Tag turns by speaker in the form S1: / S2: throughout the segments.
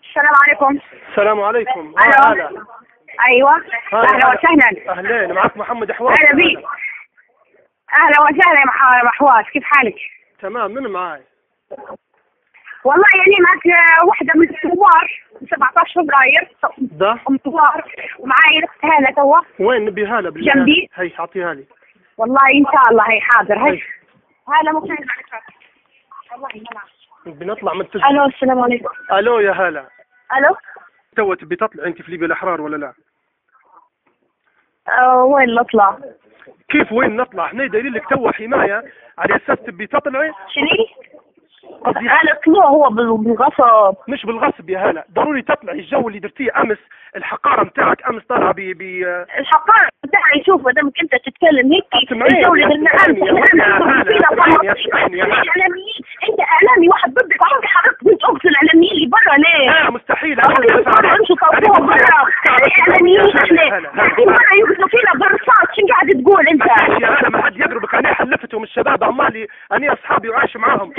S1: السلام عليكم.
S2: السلام عليكم.
S1: الو. ايوه اهلا وسهلا.
S2: اهلين، معك محمد حواس.
S1: اهلا بيك. اهلا وسهلا يا حواس، كيف حالك؟
S2: تمام. من معاي؟
S1: والله يعني معك واحدة من الثوار 17 فبراير
S2: ده
S1: ام ثوار، ومعاي الاخت هالة توا.
S2: وين نبي هالة بالله؟
S1: جنبي.
S2: هي اعطيها لي.
S1: والله ان شاء الله هي حاضر. هي هالة ممكن معك. والله ما
S2: بنطلع من التسجيل.
S1: الو السلام عليكم.
S2: الو يا هالة.
S1: الو.
S2: تو تبي تطلع انت في ليبيا الاحرار ولا لا؟
S1: وين نطلع؟
S2: كيف وين نطلع؟ احنا دايرين لك تو حماية على اساس تبي تطلعي.
S1: شني؟
S2: قصدي
S1: انا طلوع هو بالغصب.
S2: مش بالغصب يا هالة، ضروري تطلعي. الجو اللي درتيه امس، الحقارة متاعك امس طالعة
S1: الحقارة بتاعي. شوف ما دامك انت تتكلم هيك الجو اللي درنا الاعلاميين. انت اعلامي واحد ضدك، عمري حضرتك بنت اخت الاعلاميين اللي برا ليه؟
S2: مستحيل.
S1: امشوا صوتوها برا. الاعلاميين احنا قاعدين برا يقتلوا فينا بالرصاص. شو قاعد تقول انت؟
S2: يا هلا ما حد يقربك. انا حلفتهم الشباب عمالي، انا اصحابي وعايش معاهم.
S1: من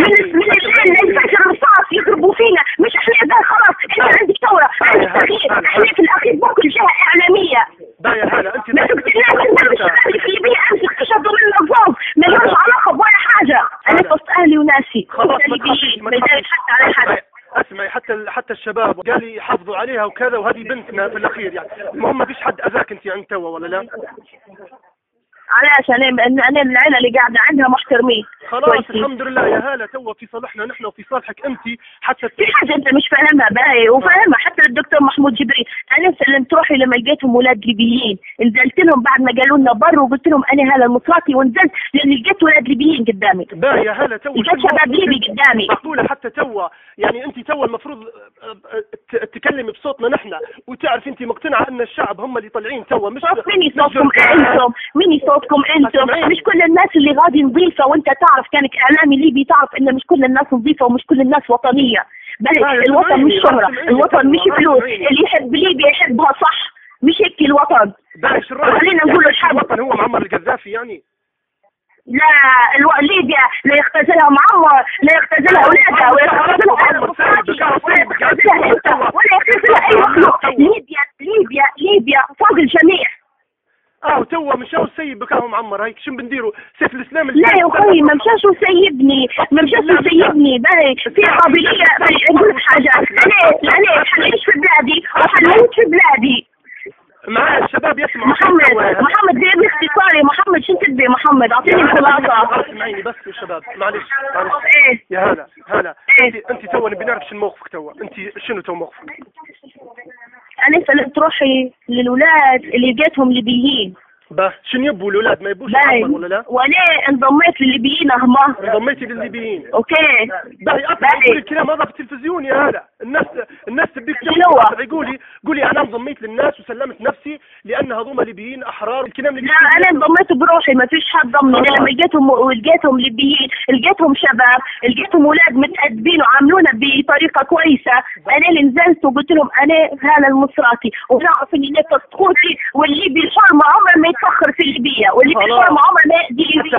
S1: الليل للفجر الرصاص يضربوا فينا. مش احنا ده خلاص. انت عندك ثوره، عندك تغيير. احنا في الاخير بكل جهه اعلاميه.
S2: ده يا هلا انت
S1: ما تقتلناش. انت الشباب اللي في ليبيا امس اكتشفوا منا فوق ما لهمش علاقه بولا حاجه. انا في وسط اهلي وناسي.
S2: خلاص ما تخافيش
S1: ما يدارش حتى على حد.
S2: اسمعي، حتى الشباب قال لي يحافظوا عليها وكذا، وهذه بنتنا في الاخير يعني. المهم ما فيش حد اذاك انت عند توا ولا لا؟
S1: علاش؟ انا العيله اللي قاعده عندها محترمين.
S2: خلاص الحمد لله يا هاله. تو في صالحنا نحن وفي صالحك انت. حتى
S1: في حاجه انت مش فاهمها باهي وفاهمها حتى الدكتور محمود جبريل. انا سلمت روحي لما لقيتهم ولاد ليبيين، نزلت لهم بعد ما قالوا لنا بر، وقلت لهم انا هاله المصراتي، ونزلت لاني لقيت ولاد ليبيين قدامي.
S2: باهي يا هاله. تو
S1: لقيت شباب ليبي قدامي.
S2: معقوله حتى تو يعني انت تو المفروض تتكلمي بصوتنا نحن، وتعرف انت مقتنعه ان الشعب هم اللي طالعين تو. مش
S1: مني صوتكم انتم، مني صوتكم انتم. مش كل الناس اللي غادي نظيفه، وانت تعرف كانك اعلامي ليبي تعرف ان مش كل الناس نظيفه ومش كل الناس وطنيه. بل الوطن مش شهره، الوطن مش فلوس. اللي يحب ليبيا يحبها صح، مش هيك الوطن. خلينا نقول الحق.
S2: الوطن هو معمر القذافي يعني؟
S1: لا ليبيا لا يختزلها معمر، لا يختزلها اولادها، ولا يختزلها انت، ولا يختزلها اي مخلوق. ليبيا فوق الجميع.
S2: وتوا مشاو السيب بكاهم معمر. هيك شو بنديروا؟ سيف الاسلام
S1: لا يا اخوي ما مشاش وسيبني، ما مشاش وسيبني. باهي في قابليه. نقول لك حاجه، انا حنعيش في بلادي وحنموت في بلادي.
S2: معايا الشباب يسمعوا.
S1: محمد دي ابن اختصاري. محمد شو تبي؟ محمد اعطيني الخلاصه.
S2: اسمعيني بس يا شباب، معلش.
S1: ايه
S2: يا هلا
S1: إيه؟
S2: انت تو نبي نعرف شنو موقفك تو. انت شنو تو موقفك؟
S1: انا سلمت روحي للولاد اللي لقيتهم ليبيين.
S2: شنو يبوا الاولاد؟ ما يبوش معمر ولا لا؟
S1: وانا انضميت للليبيين اهما.
S2: انضميتي للليبيين؟
S1: اوكي.
S2: باهي قولي الكلام هذا في التلفزيون يا هلا. الناس تبيك قولي انا انضميت للناس وسلمت نفسي لان هذوما ليبيين احرار. الكلام اللي
S1: لا انا انضميت بروحي، ما فيش حد ضمني. انا لما لقيتهم ليبيين، لقيتهم شباب، لقيتهم اولاد متأدبين وعاملونا بطريقه كويسه. انا اللي نزلت وقلت لهم انا هاله المصراتي، ونعرف اني نفس تقولي والليبي الحر ما عمره ما يتفخر في ليبيا، والليبي الحر ما عمره ما يأذي ليبيا.